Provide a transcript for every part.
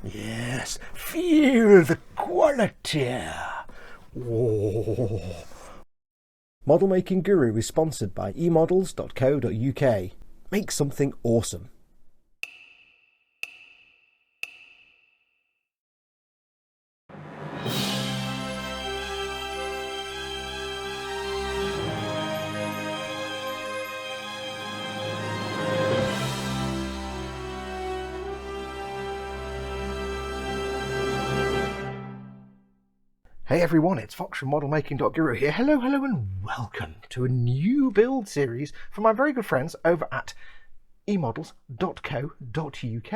Yes, feel the quality. Oh. Model Making Guru is sponsored by emodels.co.uk. Make something awesome. Hey everyone, it's Foxx from modelmaking.guru here. Hello and welcome to a new build series from my very good friends over at emodels.co.uk,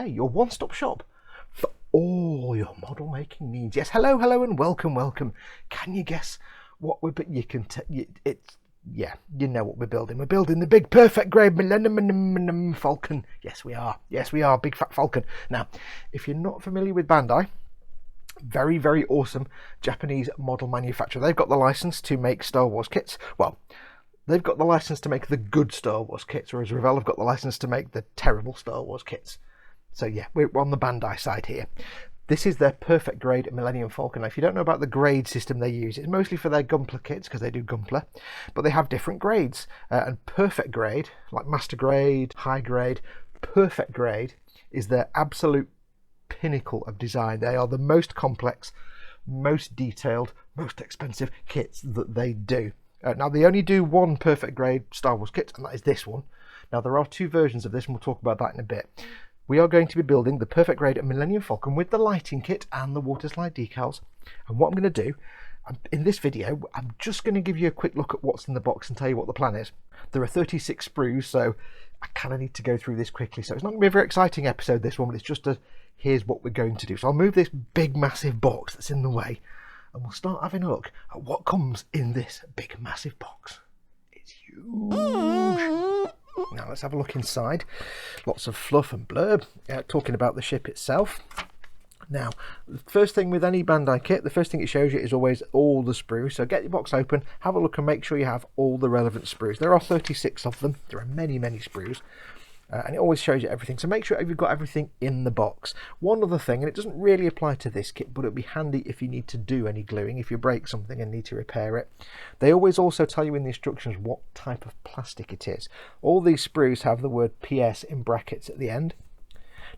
your one-stop shop for all your model making needs. Yes, hello and welcome. Can you guess what we're you know what we're building. We're building the big perfect grade Millennium Falcon. Yes we are, big fat Falcon. Now, if you're not familiar with Bandai, very awesome Japanese model manufacturer. They've got the license to make Star Wars kits. Well, they've got the license to make the good Star Wars kits, whereas Revell have got the license to make the terrible Star Wars kits. So yeah, we're on the Bandai side here. This is their perfect grade Millennium Falcon. Now, if you don't know about the grade system they use, it's mostly for their Gunpla kits because they do Gunpla, but they have different grades. And perfect grade, like master grade, high grade, perfect grade is their absolute pinnacle of design. They are the most complex, most detailed, most expensive kits that they do. Now, they only do one perfect grade Star Wars kit, and that is this one. Now, there are two versions of this, and we'll talk about that in a bit. We are going to be building the perfect grade Millennium Falcon with the lighting kit and the water slide decals. And what I'm going to do in this video, I'm just going to give you a quick look at what's in the box and tell you what the plan is. There are 36 sprues, so I kind of need to go through this quickly. So it's not going to be a very exciting episode, this one, but it's just a here's what we're going to do. So I'll move this big massive box that's in the way, and we'll start having a look at what comes in this big massive box. It's huge. Now let's have a look inside. Lots of fluff and blurb talking about the ship itself. Now, the first thing with any Bandai kit, the first thing it shows you is always all the sprues. So get your box open, have a look and make sure you have all the relevant sprues. There are 36 of them. There are many sprues. And it always shows you everything, so make sure you've got everything in the box. One other thing, and it doesn't really apply to this kit, but it'll be handy if you need to do any gluing, if you break something and need to repair it. They always also tell you in the instructions what type of plastic it is. All these sprues have the word PS in brackets at the end.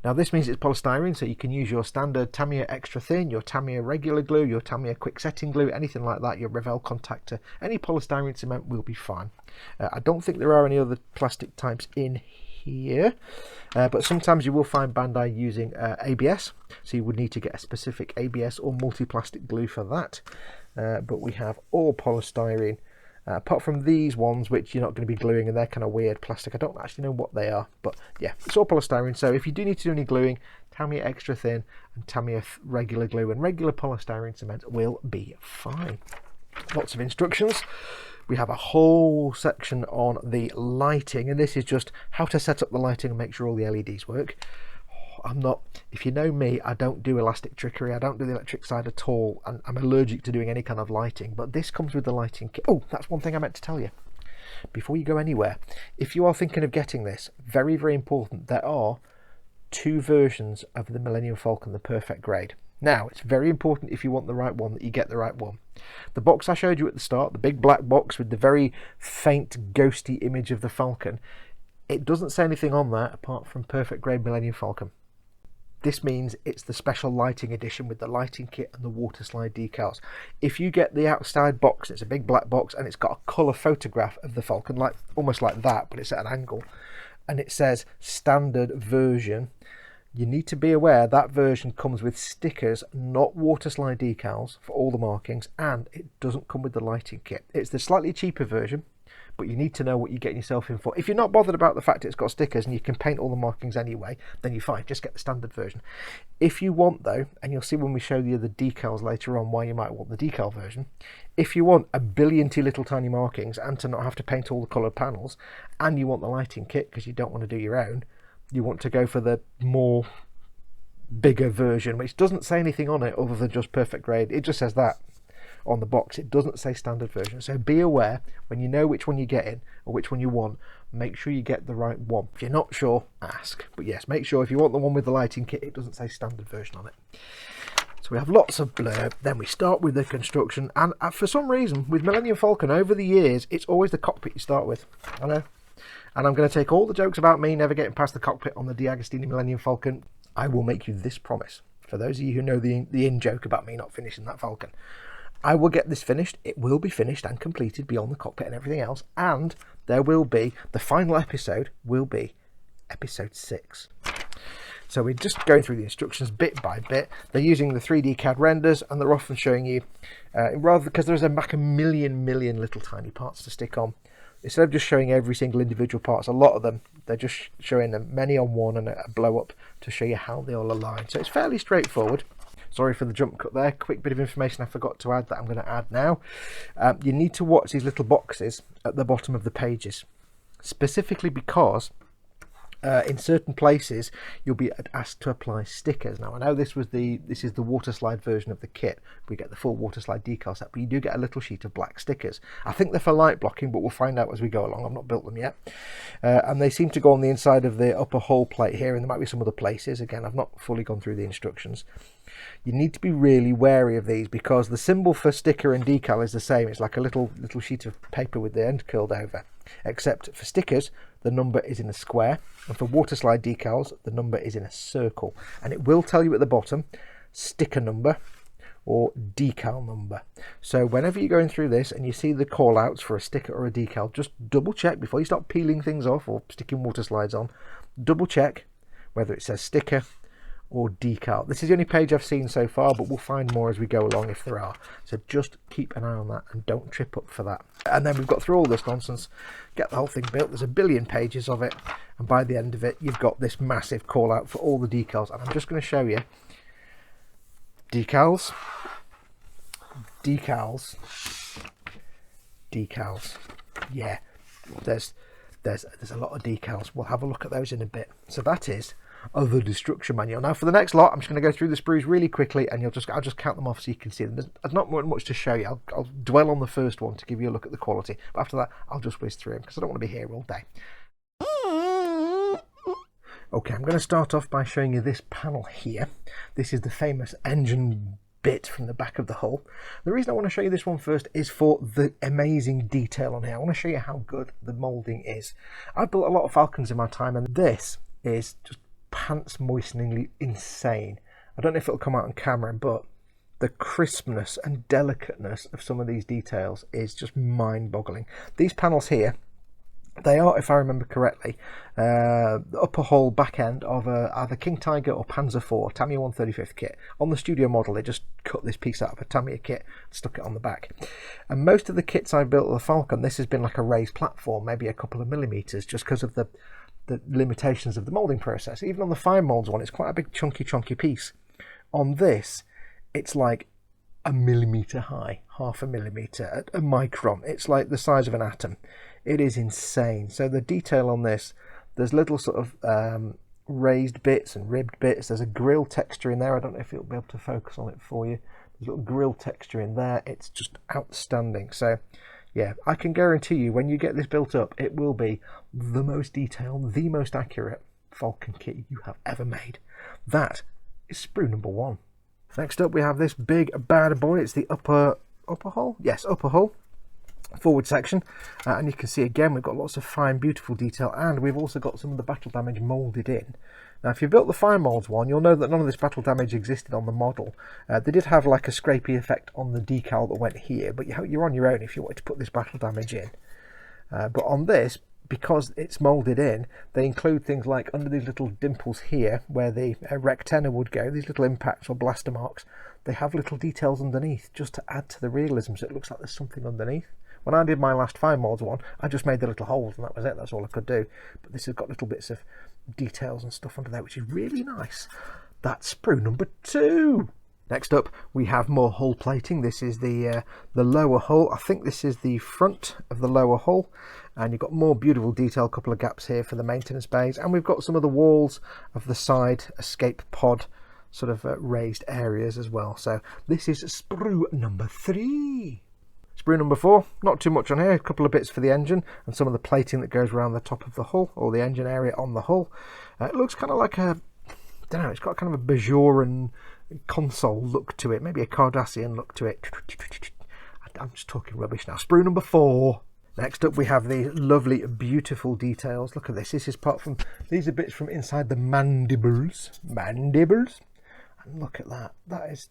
Now, this means it's polystyrene, so you can use your standard Tamiya extra thin, your Tamiya regular glue, your Tamiya quick setting glue, anything like that, your Revell contactor. Any polystyrene cement will be fine. I don't think there are any other plastic types in here, but sometimes you will find Bandai using ABS, so you would need to get a specific ABS or multi-plastic glue for that. But we have all polystyrene, apart from these ones which you're not going to be gluing, and they're kind of weird plastic. I don't actually know what they are, but yeah, it's all polystyrene. So if you do need to do any gluing, Tamiya extra thin and Tamiya regular glue and regular polystyrene cement will be fine. Lots of instructions. We have a whole section on the lighting, and this is just how to set up the lighting and make sure all the LEDs work. If you know me, I don't do elastic trickery, I don't do the electric side at all, and I'm allergic to doing any kind of lighting, but this comes with the lighting kit. Oh, that's one thing I meant to tell you before you go anywhere. If you are thinking of getting this, very important, there are two versions of the Millennium Falcon, the perfect grade. Now, it's very important if you want the right one that you get the right one. The box I showed you at the start, the big black box with the very faint ghosty image of the Falcon, it doesn't say anything on that apart from perfect grade Millennium Falcon. This means it's the special lighting edition with the lighting kit and the water slide decals. If you get the outside box, it's a big black box and it's got a colour photograph of the Falcon, like almost like that, but it's at an angle, and it says standard version. You need to be aware that version comes with stickers, not water slide decals for all the markings, and it doesn't come with the lighting kit. It's the slightly cheaper version, but you need to know what you're getting yourself in for. If you're not bothered about the fact it's got stickers and you can paint all the markings anyway, then you're fine, just get the standard version. If you want though, and you'll see when we show you the decals later on why you might want the decal version, if you want a billionty little tiny markings and to not have to paint all the coloured panels, and you want the lighting kit because you don't want to do your own, you want to go for the more bigger version, which doesn't say anything on it other than just perfect grade. It just says that. on the box. It doesn't say standard version, so be aware when you know which one you're getting or which one you want, make sure you get the right one. If you're not sure, ask. But yes, make sure if you want the one with the lighting kit, it doesn't say standard version on it. So we have lots of blurb, then we start with the construction, and for some reason with Millennium Falcon over the years it's always the cockpit you start with. I know. And I'm going to take all the jokes about me never getting past the cockpit on the D'Agostini Millennium Falcon. I will make you this promise. For those of you who know the in-joke about me not finishing that Falcon, I will get this finished. It will be finished and completed beyond the cockpit and everything else. And there will be, the final episode will be episode 6. So we're just going through the instructions bit by bit. They're using the 3D CAD renders, and they're often showing you, rather because there's a million little tiny parts to stick on. Instead of just showing every single individual parts, a lot of them, they're just showing them many on one and a blow up to show you how they all align. So it's fairly straightforward. Sorry for the jump cut there. Quick bit of information I forgot to add that I'm going to add now. You need to watch these little boxes at the bottom of the pages, specifically because in certain places you'll be asked to apply stickers. Now I know this is the water slide version of the kit. We get the full water slide decal set, but you do get a little sheet of black stickers. I think they're for light blocking, but we'll find out as we go along. I've not built them yet. And they seem to go on the inside of the upper hull plate here, and there might be some other places. Again, I've not fully gone through the instructions. You need to be really wary of these because the symbol for sticker and decal is the same. It's like a little sheet of paper with the end curled over, except for stickers the number is in a square, and for water slide decals the number is in a circle, and it will tell you at the bottom sticker number or decal number. So whenever you're going through this and you see the call outs for a sticker or a decal, just double check before you start peeling things off or sticking water slides on. Double check whether it says sticker or decal. This is the only page I've seen so far, but we'll find more as we go along if there are. So just keep an eye on that and don't trip up for that. And then we've got through all this nonsense, get the whole thing built. There's a billion pages of it, and by the end of it you've got this massive call out for all the decals. And I'm just going to show you decals, decals, decals. Yeah, there's a lot of decals. We'll have a look at those in a bit. So that is the destruction manual. Now for the next lot, I'm just going to go through the sprues really quickly, and I'll just count them off so you can see them. There's not much to show you. I'll dwell on the first one to give you a look at the quality, but after that I'll just whiz through them because I don't want to be here all day. Okay, I'm going to start off by showing you this panel here. This is the famous engine bit from the back of the hull. The reason I want to show you this one first is for the amazing detail on here. I want to show you how good the moulding is. I've built a lot of Falcons in my time, and this is just pants moisteningly insane. I don't know if it'll come out on camera, but the crispness and delicateness of some of these details is just mind-boggling. These panels here, they are, if I remember correctly, the upper hull back end of either King Tiger or Panzer IV Tamiya 135th kit. On the studio model they just cut this piece out of a Tamiya kit and stuck it on the back. And most of the kits I've built with the Falcon, this has been like a raised platform, maybe a couple of millimeters, just because of the limitations of the moulding process. Even on the fine moulds one, it's quite a big chunky piece. On this, it's like a millimeter high, half a millimeter, a micron. It's like the size of an atom. It is insane. So the detail on this, there's little sort of raised bits and ribbed bits. There's a grill texture in there. I don't know if it'll be able to focus on it for you. There's a little grill texture in there. It's just outstanding. So yeah, I can guarantee you when you get this built up, it will be the most detailed, the most accurate Falcon kit you have ever made. That is sprue number 1. Next up we have this big bad boy. It's the upper hull? Yes, upper hull forward section. And you can see again we've got lots of fine beautiful detail, and we've also got some of the battle damage moulded in. Now if you built the fine moulds one, you'll know that none of this battle damage existed on the model. They did have like a scrapey effect on the decal that went here, but you're on your own if you wanted to put this battle damage in. But on this, because it's moulded in, they include things like under these little dimples here where the rectenna would go, these little impacts or blaster marks, they have little details underneath just to add to the realism, so it looks like there's something underneath. When I did my last fine moulds one, I just made the little holes and that was it. That's all I could do. But this has got little bits of details and stuff under there, which is really nice. That's sprue number 2. Next up, we have more hull plating. This is the lower hull. I think this is the front of the lower hull. And you've got more beautiful detail, a couple of gaps here for the maintenance bays. And we've got some of the walls of the side escape pod sort of raised areas as well. So this is sprue number 3. Sprue number 4, not too much on here, a couple of bits for the engine and some of the plating that goes around the top of the hull, or the engine area on the hull. It looks kind of like a, I don't know, it's got kind of a Bajoran console look to it, maybe a Cardassian look to it. I'm just talking rubbish now. Sprue number 4. Next up we have the lovely, beautiful details. Look at this. This is part from, these are bits from inside the mandibles. Mandibles. And look at that. That is,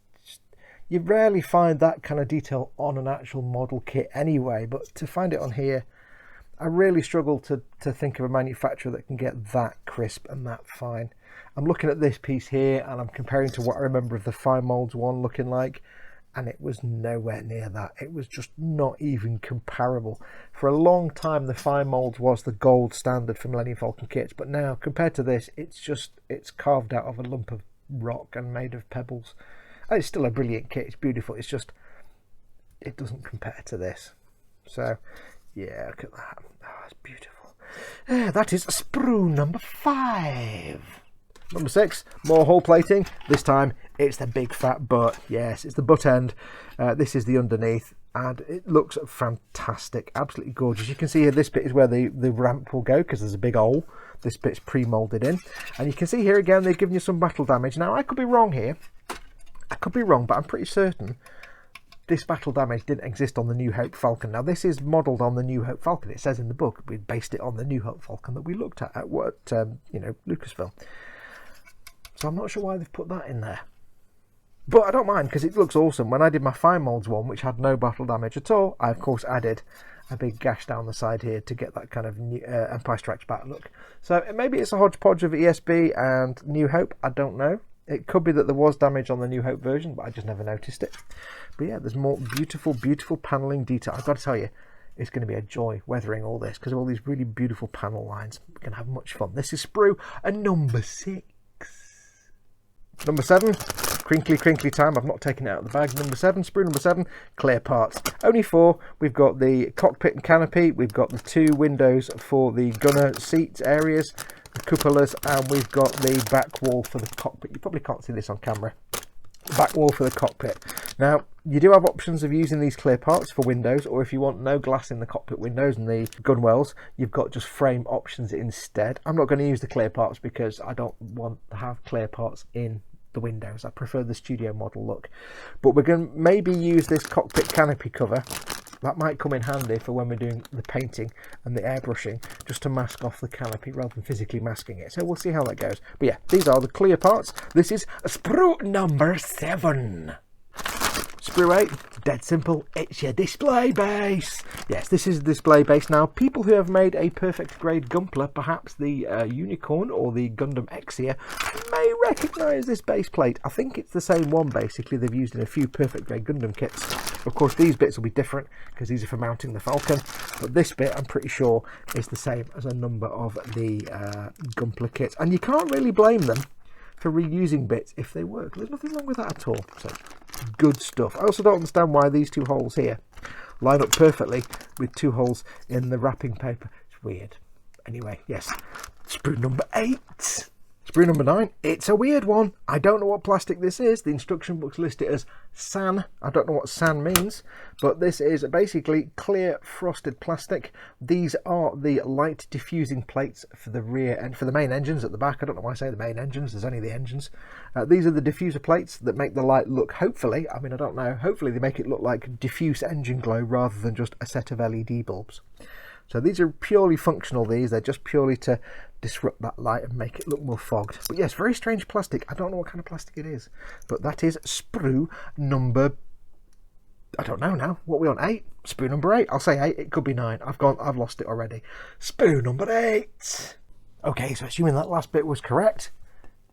you rarely find that kind of detail on an actual model kit anyway, but to find it on here, I really struggle to think of a manufacturer that can get that crisp and that fine. I'm looking at this piece here and I'm comparing to what I remember of the fine molds one looking like, and it was nowhere near that. It was just not even comparable. For a long time the fine molds was the gold standard for Millennium Falcon kits, but now compared to this, it's carved out of a lump of rock and made of pebbles. It's still a brilliant kit, it's beautiful, it's just, it doesn't compare to this. So yeah, look at that. Oh, it's beautiful. That is sprue number 5. Number 6, more hull plating. This time it's the big fat butt. Yes, it's the butt end. This is the underneath, and it looks fantastic, absolutely gorgeous. You can see here this bit is where the ramp will go, because there's a big hole. This bit's pre-molded in, and you can see here again they've given you some battle damage. Now I could be wrong here, I could be wrong, but I'm pretty certain this battle damage didn't exist on the New Hope Falcon. Now this is modelled on the New Hope Falcon. It says in the book we based it on the New Hope Falcon that we looked at what you know, Lucasfilm. So I'm not sure why they've put that in there, but I don't mind because it looks awesome. When I did my fine molds one, which had no battle damage at all, I of course added a big gash down the side here to get that kind of new, Empire Strikes Back look. So maybe it's a hodgepodge of ESB and New Hope, I don't know. It could be that there was damage on the New Hope version, but I just never noticed it. But yeah, there's more beautiful, beautiful panelling detail. I've got to tell you, it's going to be a joy weathering all this because of all these really beautiful panel lines. We're going to have much fun. This is sprue number 6. Number 7, crinkly time. I've not taken it out of the bag. Number 7, sprue number 7, clear parts. Only 4. We've got the cockpit and canopy. We've got the 2 windows for the gunner seat areas, the cupolas, and we've got the back wall for the cockpit. You probably can't see this on camera. Back wall for the cockpit. Now you do have options of using these clear parts for windows, or if you want no glass in the cockpit windows and the gunwales, you've got just frame options instead. I'm not going to use the clear parts because I don't want to have clear parts in the windows. I prefer the studio model look, but we're going to maybe use this cockpit canopy cover. That might come in handy for when we're doing the painting and the airbrushing, just to mask off the canopy rather than physically masking it. So we'll see how that goes. But yeah, these are the clear parts. This is sprue number 7. Sprue 8, it's dead simple, it's your display base. Yes, this is the display base. Now, people who have made a perfect grade Gunpla, perhaps the Unicorn or the Gundam Exia, may recognise this base plate. I think it's the same one, basically, they've used in a few perfect grade Gundam kits. Of course, these bits will be different because these are for mounting the Falcon, but this bit, I'm pretty sure, is the same as a number of the Gunpla kits. And you can't really blame them for reusing bits if they work. There's nothing wrong with that at all. So good stuff. I also don't understand why these 2 holes here line up perfectly with 2 holes in the wrapping paper. It's weird. Anyway, yes, sprue number 8. Sprue number 9, it's a weird one. I don't know what plastic this is. The instruction books list it as SAN. I don't know what SAN means, but this is basically clear frosted plastic. These are the light diffusing plates for the rear and for the main engines at the back. I don't know why I say the main engines, there's only the engines. These are the diffuser plates that make the light look, hopefully, I mean I don't know, hopefully they make it look like diffuse engine glow rather than just a set of LED bulbs. So these are purely functional, they're just purely to disrupt that light and make it look more fogged. But yes, very strange plastic. I don't know what kind of plastic it is, but that is sprue number, I don't know now, what are we on, 8? Sprue number 8, I'll say 8, it could be 9, I've lost it already. Sprue number 8. Okay, so assuming that last bit was correct,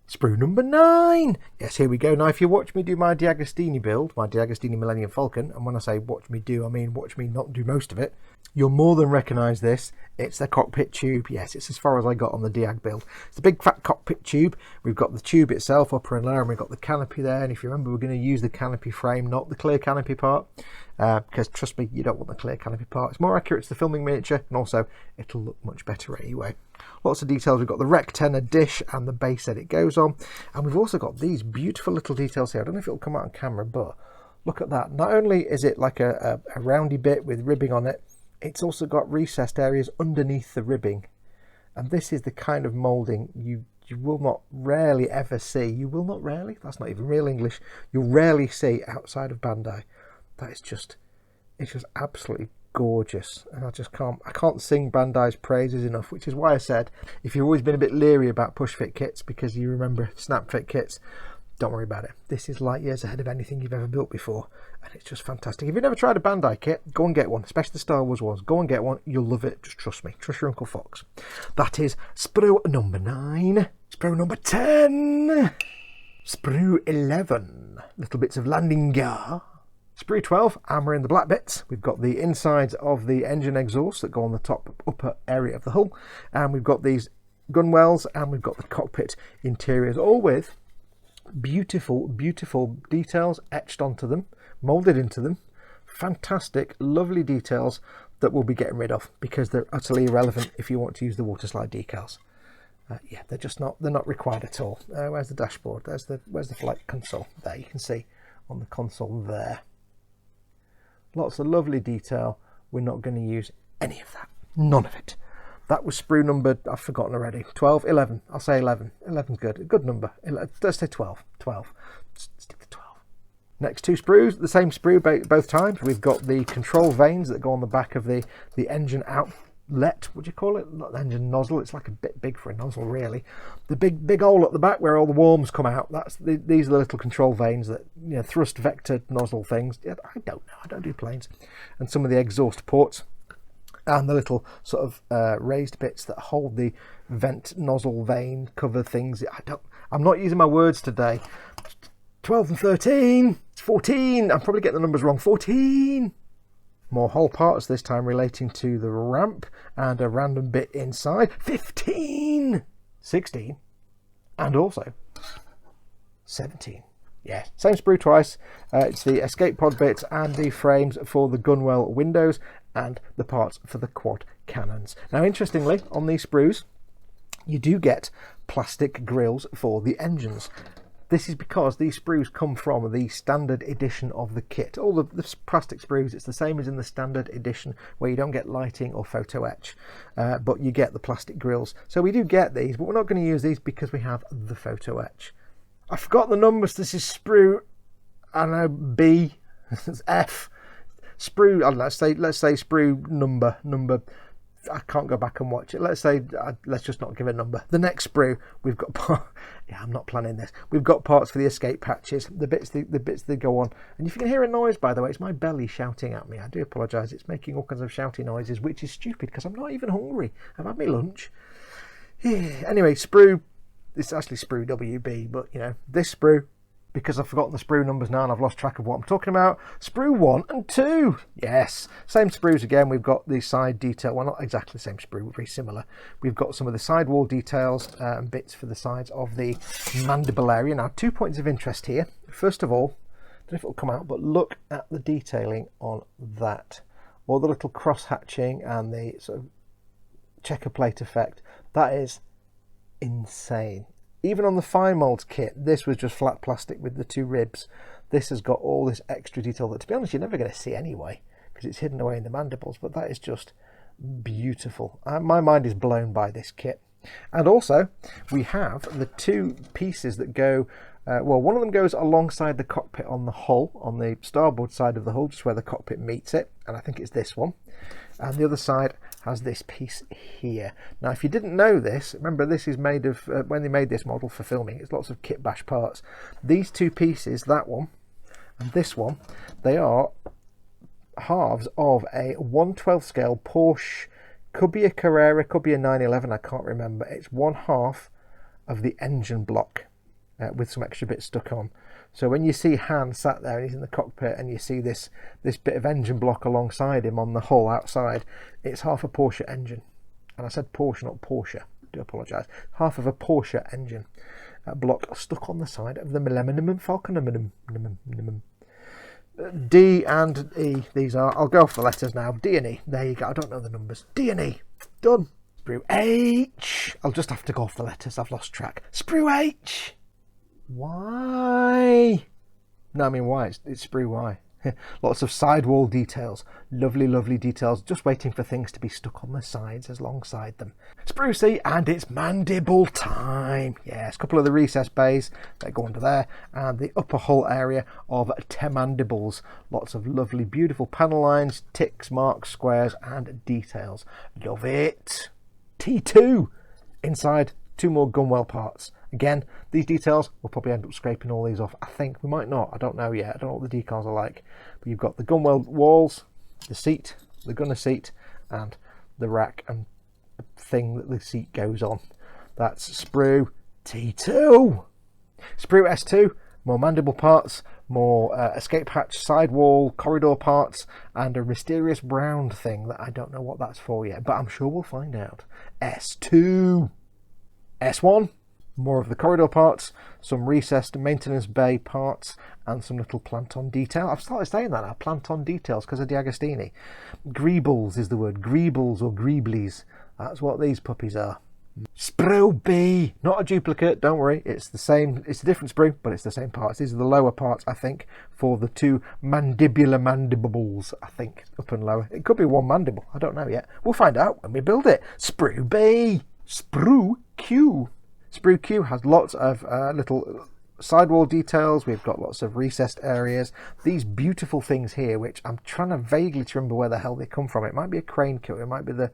sprue number 9. Yes, here we go. Now if you watch me do my D'Agostini build, my D'Agostini Millennium Falcon, and when I say watch me do, I mean watch me not do most of it, you'll more than recognise this. It's the cockpit tube. Yes, it's as far as I got on the Diag build. It's a big fat cockpit tube. We've got the tube itself, upper and lower, and we've got the canopy there. And if you remember, we're going to use the canopy frame, not the clear canopy part. because trust me, you don't want the clear canopy part. It's more accurate to the filming miniature, and also it'll look much better anyway. Lots of details. We've got the rec tenor dish and the base that it goes on, and we've also got these beautiful little details here. I don't know if it'll come out on camera, but look at that. Not only is it like a roundy bit with ribbing on it, it's also got recessed areas underneath the ribbing. And this is the kind of moulding you will not rarely ever see. You will not rarely? That's not even real English. You'll rarely see outside of Bandai. That is just, it's just absolutely gorgeous. And I can't sing Bandai's praises enough, which is why I said, if you've always been a bit leery about push fit kits because you remember snap fit kits, don't worry about it. This is light years ahead of anything you've ever built before, and it's just fantastic. If you've never tried a Bandai kit, go and get one, especially the Star Wars ones. Go and get one. You'll love it. Just trust me. Trust your Uncle Fox. That is sprue number 9. Sprue number 10. Sprue 11. Little bits of landing gear. Sprue 12, armour in the black bits. We've got the insides of the engine exhaust that go on the top upper area of the hull, and we've got these gunwales, and we've got the cockpit interiors, all with beautiful details etched onto them, molded into them. Fantastic, lovely details that we'll be getting rid of because they're utterly irrelevant if you want to use the water slide decals. Yeah, they're not required at all. Where's the dashboard? Where's the flight console? There, you can see on the console there. Lots of lovely detail. We're not going to use any of that. None of it. That was sprue number, I've forgotten already. 12, 11. I'll say 11. 11's good. A good number. Let's say 12. 12. Stick to 12. Next two sprues, the same sprue both times. We've got the control vanes that go on the back of the engine outlet. What do you call it? Not the engine nozzle. It's like a bit big for a nozzle, really. The big hole at the back where all the worms come out. These are the little control vanes that, you know, thrust vector nozzle things. I don't know. I don't do planes. And some of the exhaust ports. And the little sort of raised bits that hold the vent nozzle vane cover things. I'm not using my words today. 12 and 13. It's 14. I'm probably getting the numbers wrong. 14. More hull parts, this time relating to the ramp and a random bit inside. 15. 16. And also 17. Yeah, same sprue twice. It's the escape pod bits and the frames for the gunwale windows and the parts for the quad cannons. Now, interestingly, on these sprues, you do get plastic grills for the engines. This is because these sprues come from the standard edition of the kit. All the plastic sprues, it's the same as in the standard edition where you don't get lighting or photo etch, but you get the plastic grills. So we do get these, but we're not going to use these because we have the photo etch. I forgot the numbers. This is sprue, I don't know, B, F. Sprue, let's say sprue number. I can't go back and watch it. Let's just not give a number. The next sprue, we've got yeah, I'm not planning this. We've got parts for the escape patches, the bits that go on. And if you can hear a noise, by the way, it's my belly shouting at me. I do apologise. It's making all kinds of shouty noises, which is stupid because I'm not even hungry. I've had my lunch. Anyway, sprue. It's actually sprue WB, but you know, this sprue, because I've forgotten the sprue numbers now and I've lost track of what I'm talking about. Sprue 1 and 2. Yes, same sprues again. We've got the side detail. Well, not exactly the same sprue, very similar. We've got some of the sidewall details and bits for the sides of the mandible area. Now, 2 points of interest here. First of all, I don't know if it'll come out, but look at the detailing on that. All the little cross hatching and the sort of checker plate effect. That is insane. Even on the fine molds kit, this was just flat plastic with the 2 ribs. This has got all this extra detail that, to be honest, you're never going to see anyway because it's hidden away in the mandibles, but that is just beautiful. My mind is blown by this kit. And also, we have the 2 pieces that go, well, one of them goes alongside the cockpit on the hull, on the starboard side of the hull, just where the cockpit meets it, and I think it's this one. And the other side has this piece here. Now, if you didn't know this, remember this is made of, when they made this model for filming, it's lots of kit bash parts. These 2 pieces, that one and this one, they are halves of a 1/12 scale Porsche, could be a Carrera, could be a 911, I can't remember. It's 1/2 of the engine block with some extra bits stuck on. So when you see Han sat there and he's in the cockpit and you see this bit of engine block alongside him on the hull outside, it's half a Porsche engine. And I said Porsche, not Porsche. I do apologise. Half of a Porsche engine block stuck on the side of the Millennium Falcon. D and E, these are. I'll go off the letters now. D and E. There you go. I don't know the numbers. D and E. Done. Sprue H. I'll just have to go off the letters. I've lost track. Sprue H. Y. No, I mean Y. It's Sprue Y. Lots of sidewall details. Lovely, lovely details. Just waiting for things to be stuck on the sides alongside them. Sprue C, and it's mandible time. Yes, a couple of the recess bays that go under there, and the upper hull area of 10 mandibles. Lots of lovely, beautiful panel lines, ticks, marks, squares, and details. Love it. T2. Inside, 2 more gunwale parts. Again, these details, we'll probably end up scraping all these off. I think we might not. I don't know yet. I don't know what the decals are like. But you've got the gunwale walls, the seat, the gunner seat, and the rack and the thing that the seat goes on. That's sprue T2. Sprue S2, more mandible parts, more escape hatch, sidewall, corridor parts, and a mysterious brown thing that I don't know what that's for yet, but I'm sure we'll find out. S2. S1. More of the corridor parts, some recessed maintenance bay parts, and some little plant-on detail. I've started saying that now, plant-on details, because of D'Agostini. Greebles is the word. Greebles or greeblies. That's what these puppies are. Sprue B. Not a duplicate, don't worry. It's the same. It's a different sprue, but it's the same parts. These are the lower parts, I think, for the 2 mandibular mandibles, I think, up and lower. It could be 1 mandible. I don't know yet. We'll find out when we build it. Sprue B. Sprue Q. Sprue Q has lots of little sidewall details. We've got lots of recessed areas. These beautiful things here, which I'm trying to vaguely remember where the hell they come from. It might be a crane cut. It might be the...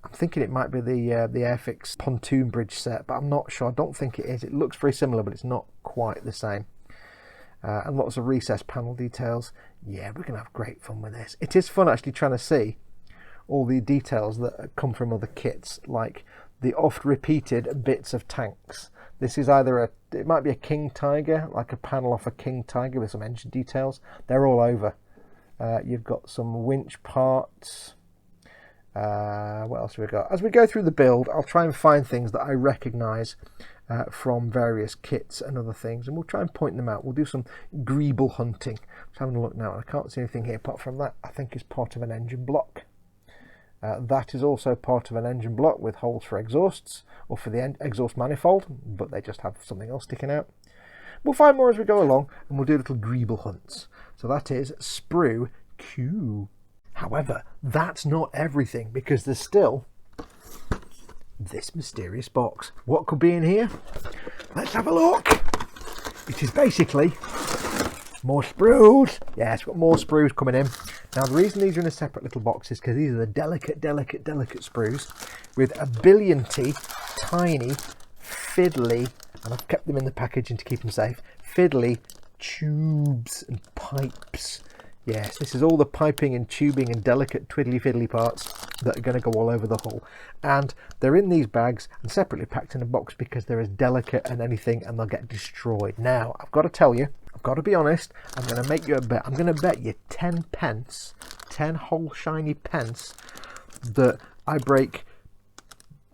I'm thinking it might be the Airfix pontoon bridge set, but I'm not sure. I don't think it is. It looks very similar, but it's not quite the same. And lots of recessed panel details. Yeah, we're going to have great fun with this. It is fun actually trying to see all the details that come from other kits, like the oft repeated bits of tanks. This is either it might be a King Tiger, like a panel off a King Tiger with some engine details. They're all over. You've got some winch parts. What else have we got? As we go through the build, I'll try and find things that I recognise from various kits and other things, and we'll try and point them out. We'll do some greeble hunting. Just having a look now, and I can't see anything here apart from that. I think it's part of an engine block. That is also part of an engine block with holes for exhausts, or for the exhaust manifold, but they just have something else sticking out. We'll find more as we go along, and we'll do little greeble hunts. So that is Sprue Q. However, that's not everything, because there's still this mysterious box. What could be in here? Let's have a look. It is basically more sprues. Yeah, it's got more sprues coming in. Now, the reason these are in a separate little box is because these are the delicate sprues with a billionty, tiny, fiddly, and I've kept them in the packaging to keep them safe, fiddly tubes and pipes. Yes, this is all the piping and tubing and delicate twiddly fiddly parts that are going to go all over the hull. And they're in these bags and separately packed in a box because they're as delicate as anything and they'll get destroyed. Now, I've got to tell you, I've got to be honest, I'm going to make you a bet. I'm going to bet you 10 pence, 10 whole shiny pence, that I break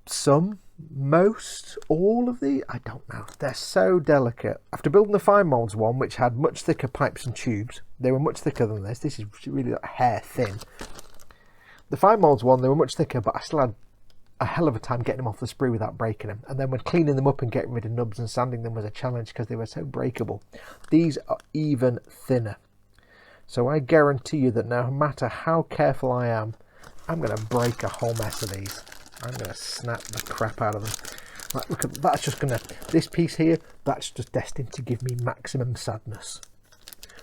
some, most, all of these. I don't know. They're so delicate. After building the fine moulds one, which had much thicker pipes and tubes, they were much thicker than this. This is really like hair thin. The fine moulds one, they were much thicker, but I still had a hell of a time getting them off the sprue without breaking them. And then when cleaning them up and getting rid of nubs and sanding them was a challenge because they were so breakable. These are even thinner. So I guarantee you that no matter how careful I am, I'm going to break a whole mess of these. I'm going to snap the crap out of them. Like, look at that's just going to, this piece here, that's just destined to give me maximum sadness.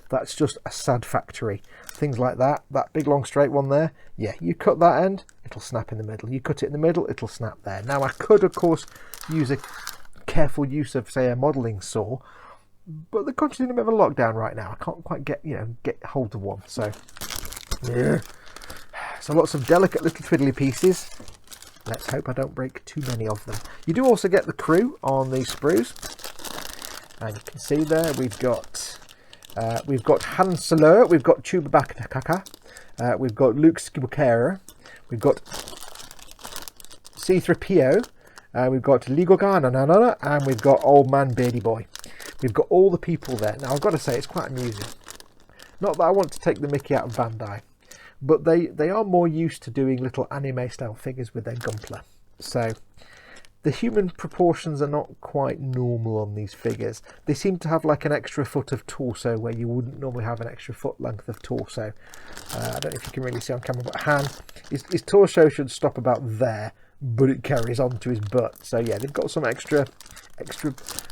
That's just a sad factory. Things like that, that big long straight one there, yeah, you cut that end, it'll snap in the middle. You cut it in the middle, it'll snap there. Now I could, of course, use a careful use of, say, a modelling saw, but the country's in a bit of a lockdown right now. I can't quite get hold of one. So, yeah. So lots of delicate little twiddly pieces. Let's hope I don't break too many of them. You do also get the crew on these sprues, and you can see there we've got Han Solo, we've got Chewbacca, we've got Luke Skywalker, we've got C-3PO, we've got Ligo Garnanana, and we've got Old Man Beardy Boy. We've got all the people there. Now I've got to say it's quite amusing. Not that I want to take the mickey out of Bandai, but they are more used to doing little anime style figures with their Gunpla. So the human proportions are not quite normal on these figures. They seem to have like an extra foot of torso where you wouldn't normally have an extra foot length of torso. I don't know if you can really see on camera, but Han, his torso should stop about there, but it carries on to his butt. So yeah, they've got some extra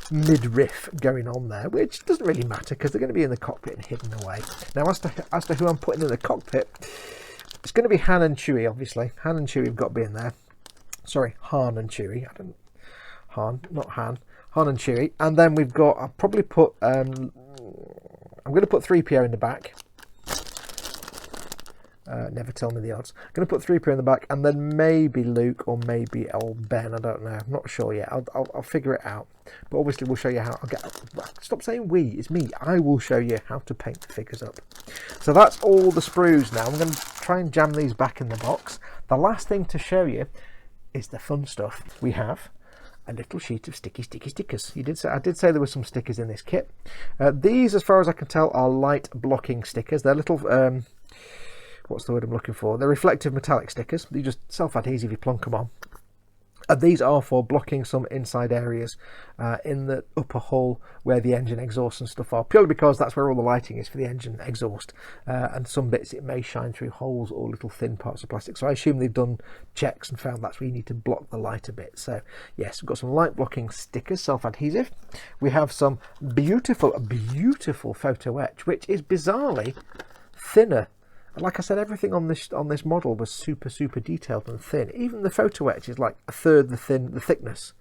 midriff going on there, which doesn't really matter because they're going to be in the cockpit and hidden away. Now, as to who I'm putting in the cockpit, it's going to be Han and Chewie, obviously. Han and Chewie have got to be in there. Sorry, Han and Chewie. Han and Chewie. And then we've got, I'll probably put, I'm going to put 3PO in the back. Never tell me the odds. I'm going to put 3PO in the back, and then maybe Luke or maybe old Ben. I don't know. I'm not sure yet. I'll figure it out. But obviously we'll show you how. Stop saying we. It's me. I will show you how to paint the figures up. So that's all the sprues now. I'm going to try and jam these back in the box. The last thing to show you is the fun stuff. We have a little sheet of sticky stickers. I did say there were some stickers in this kit. These, as far as I can tell, are light blocking stickers. They're little what's the word I'm looking for? They're reflective metallic stickers. You just self-adhesive, you plonk them on. And these are for blocking some inside areas in the upper hull where the engine exhaust and stuff are, purely because that's where all the lighting is for the engine exhaust. And some bits it may shine through holes or little thin parts of plastic. So I assume they've done checks and found that's where you need to block the light a bit. So yes, we've got some light blocking stickers, self-adhesive. We have some beautiful photo etch, which is bizarrely thinner. Like I said, everything on this model was super detailed and thin. Even the photo etch is like a third the thickness.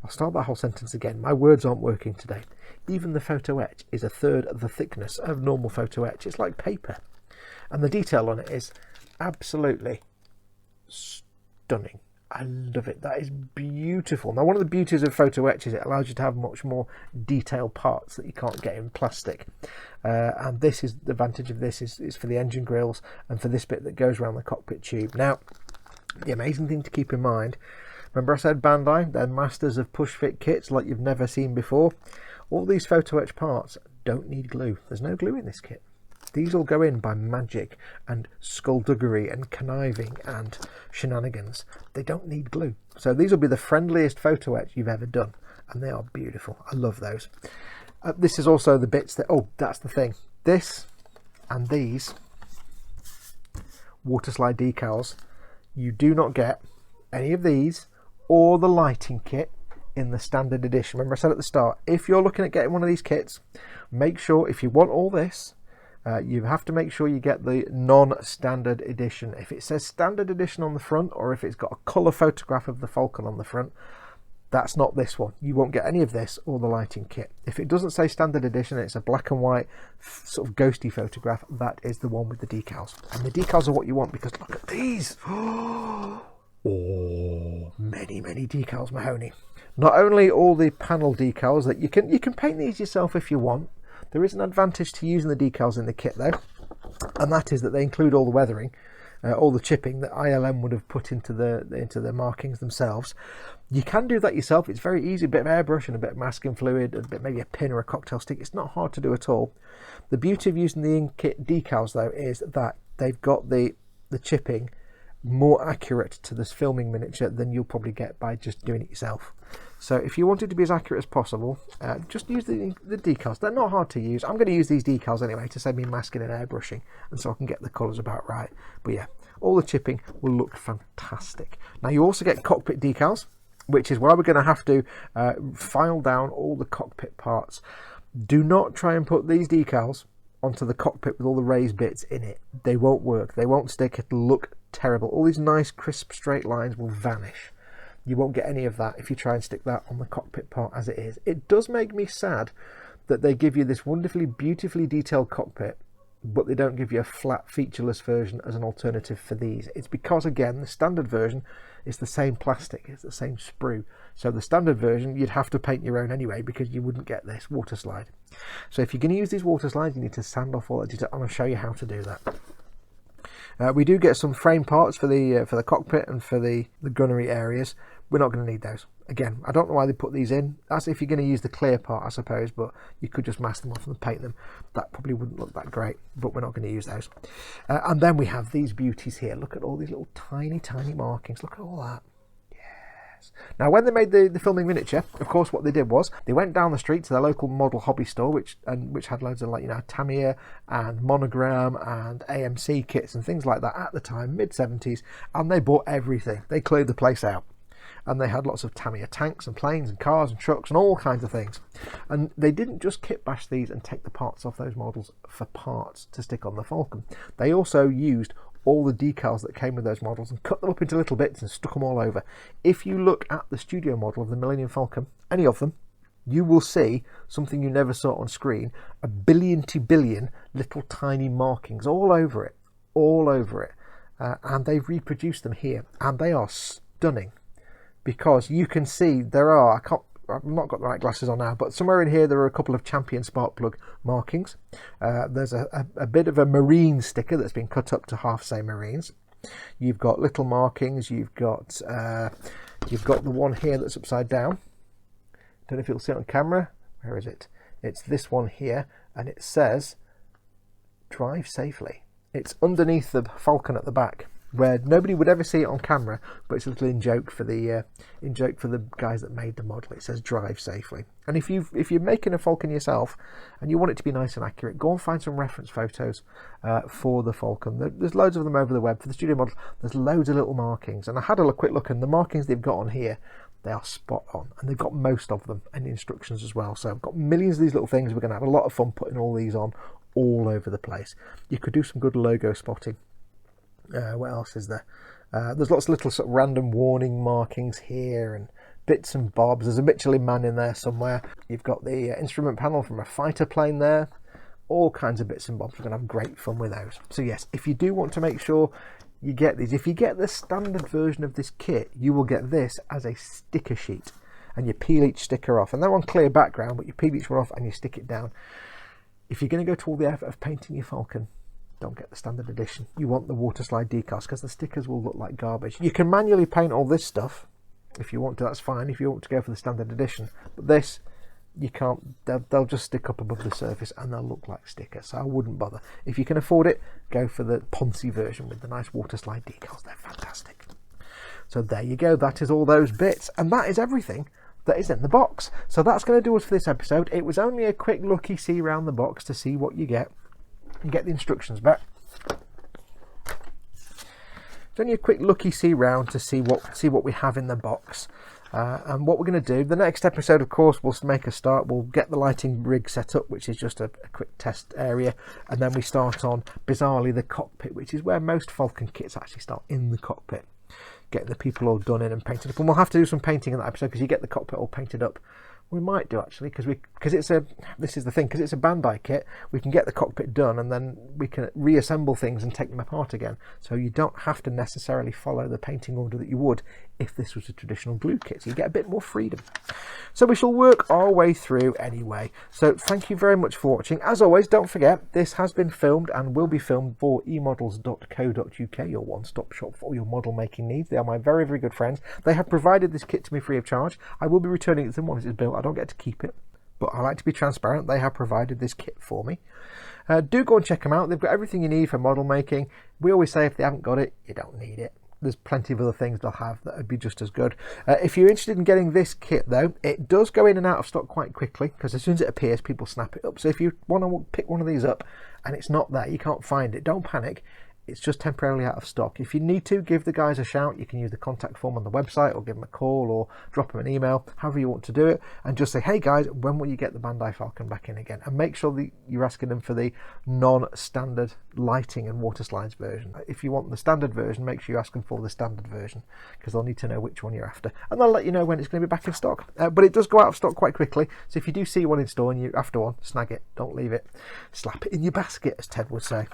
I'll start that whole sentence again. My words aren't working today. Even the photo etch is a third of the thickness of normal photo etch. It's like paper. And the detail on it is absolutely stunning. I love it. That is beautiful. Now, one of the beauties of photo etch is it allows you to have much more detailed parts that you can't get in plastic. And this is the advantage of this is for the engine grills and for this bit that goes around the cockpit tube. Now, the amazing thing to keep in mind, remember I said Bandai, they're masters of push fit kits like you've never seen before. All these photo etch parts don't need glue. There's no glue in this kit. These all go in by magic and skullduggery and conniving and shenanigans. They don't need glue. So these will be the friendliest photo etch you've ever done. And they are beautiful. I love those. This is also the bits that, oh, that's the thing. This and these water slide decals, you do not get any of these or the lighting kit in the standard edition. Remember I said at the start, if you're looking at getting one of these kits, make sure if you want all this, you have to make sure you get the non-standard edition. If it says standard edition on the front, or if it's got a colour photograph of the Falcon on the front, that's not this one. You won't get any of this or the lighting kit. If it doesn't say standard edition, it's a black and white sort of ghosty photograph, that is the one with the decals. And the decals are what you want, because look at these. Oh, many decals, Mahoney. Not only all the panel decals that you can paint these yourself if you want. There is an advantage to using the decals in the kit though, and that is that they include all the weathering, all the chipping that ILM would have put into the markings themselves. You can do that yourself. It's very easy. A bit of airbrush and a bit of masking fluid, maybe a pin or a cocktail stick. It's not hard to do at all. The beauty of using the in-kit decals though is that they've got the chipping more accurate to this filming miniature than you'll probably get by just doing it yourself. So if you want it to be as accurate as possible, just use the decals. They're not hard to use. I'm going to use these decals anyway to save me masking and airbrushing, and so I can get the colours about right. But yeah, all the chipping will look fantastic. Now you also get cockpit decals, which is why we're going to have to file down all the cockpit parts. Do not try and put these decals onto the cockpit with all the raised bits in it. They won't work. They won't stick. It'll look terrible. All these nice crisp straight lines will vanish. You won't get any of that if you try and stick that on the cockpit part as it is. It does make me sad that they give you this wonderfully, beautifully detailed cockpit, but they don't give you a flat, featureless version as an alternative for these. It's because, again, the standard version is the same plastic, it's the same sprue. So the standard version, you'd have to paint your own anyway, because you wouldn't get this water slide. So if you're going to use these water slides, you need to sand off all that detail. I'm going to show you how to do that. We do get some frame parts for the cockpit and for the gunnery areas. We're not going to need those. Again, I don't know why they put these in. That's if you're going to use the clear part, I suppose, but you could just mask them off and paint them. That probably wouldn't look that great, but we're not going to use those. And then we have these beauties here. Look at all these little tiny markings. Look at all that. Now, when they made the filming miniature, of course, what they did was they went down the street to their local model hobby store, which had loads of, like, you know, Tamiya and Monogram and AMC kits and things like that at the time, mid-70s, and they bought everything. They cleared the place out, and they had lots of Tamiya tanks and planes and cars and trucks and all kinds of things. And they didn't just kit bash these and take the parts off those models for parts to stick on the Falcon. They also used all the decals that came with those models and cut them up into little bits and stuck them all over. If you look at the studio model of the Millennium Falcon, any of them, you will see something you never saw on screen, 1 billion to billion little tiny markings all over it, and they've reproduced them here, and they are stunning, because you can see there are, I've not got the right glasses on now, but somewhere in here there are a couple of Champion spark plug markings. There's a bit of a marine sticker that's been cut up to half say Marines. You've got little markings. You've got the one here that's upside down. Don't know if you'll see it on camera. Where is it? It's this one here, and it says "Drive safely." It's underneath the Falcon at the back, where nobody would ever see it on camera, but it's a little in joke for the guys that made the model. It says "Drive safely." And if you're making a Falcon yourself and you want it to be nice and accurate, go and find some reference photos for the Falcon. There's loads of them over the web. For the studio model, there's loads of little markings, and I had a quick look, and the markings they've got on here, they are spot on, and they've got most of them and the instructions as well. So I've got millions of these little things. We're going to have a lot of fun putting all these on all over the place. You could do some good logo spotting. What else is there? There's lots of little sort of random warning markings here and bits and bobs. There's a Michelin man in there somewhere. You've got the instrument panel from a fighter plane there. All kinds of bits and bobs. We're going to have great fun with those. So yes, if you do want to make sure you get these, if you get the standard version of this kit, you will get this as a sticker sheet, and you peel each sticker off, and they're on clear background, but you peel each one off and you stick it down. If you're going to go to all the effort of painting your Falcon, don't get the standard edition. You want the water slide decals, because the stickers will look like garbage. You can manually paint all this stuff if you want to, that's fine, if you want to go for the standard edition, but this you can't. They'll just stick up above the surface and they'll look like stickers, so I wouldn't bother. If you can afford it, go for the Ponzi version with the nice water slide decals. They're fantastic. So there you go, that is all those bits, and that is everything that is in the box. So that's going to do us for this episode. It was only a quick looky see around the box to see what you get. You get the instructions back. It's only a quick looky see round to see what we have in the box. And what we're going to do, the next episode, of course, we'll make a start. We'll get the lighting rig set up, which is just a quick test area, and then we start on, bizarrely, the cockpit, which is where most Falcon kits actually start, in the cockpit. Getting the people all done in and painted up, and we'll have to do some painting in that episode because you get the cockpit all painted up. We might do, actually, because it's a Bandai kit. We can get the cockpit done, and then we can reassemble things and take them apart again. So you don't have to necessarily follow the painting order that you would if this was a traditional glue kit. So you get a bit more freedom. So we shall work our way through anyway. So thank you very much for watching. As always, don't forget, this has been filmed and will be filmed for emodels.co.uk, your one-stop shop for all your model making needs. They are my very, very good friends. They have provided this kit to me free of charge. I will be returning it to them once it's built. I don't get to keep it, but I like to be transparent. They have provided this kit for me. Do go and check them out. They've got everything you need for model making. We always say if they haven't got it, you don't need it. There's plenty of other things they'll have that would be just as good. If you're interested in getting this kit, though, it does go in and out of stock quite quickly, because as soon as it appears, people snap it up. So if you want to pick one of these up and it's not there, you can't find it, don't panic. It's just temporarily out of stock. If you need to, give the guys a shout. You can use the contact form on the website, or give them a call, or drop them an email, however you want to do it, and just say, hey guys, when will you get the Bandai Falcon back in again? And make sure that you're asking them for the non-standard lighting and water slides version. If you want the standard version, make sure you ask them for the standard version, because they'll need to know which one you're after, and they'll let you know when it's going to be back in stock. But it does go out of stock quite quickly, so if you do see one in store and you're after one, snag it, don't leave it, slap it in your basket, as Ted would say.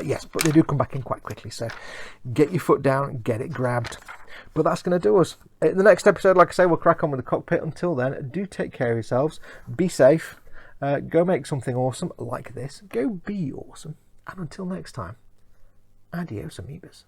Yes, but they do come back in quite quickly, so get your foot down and get it grabbed. But that's going to do us. In the next episode, like I say, we'll crack on with the cockpit. Until then, do take care of yourselves, be safe, go make something awesome like this, go be awesome, and until next time, adios amoebas.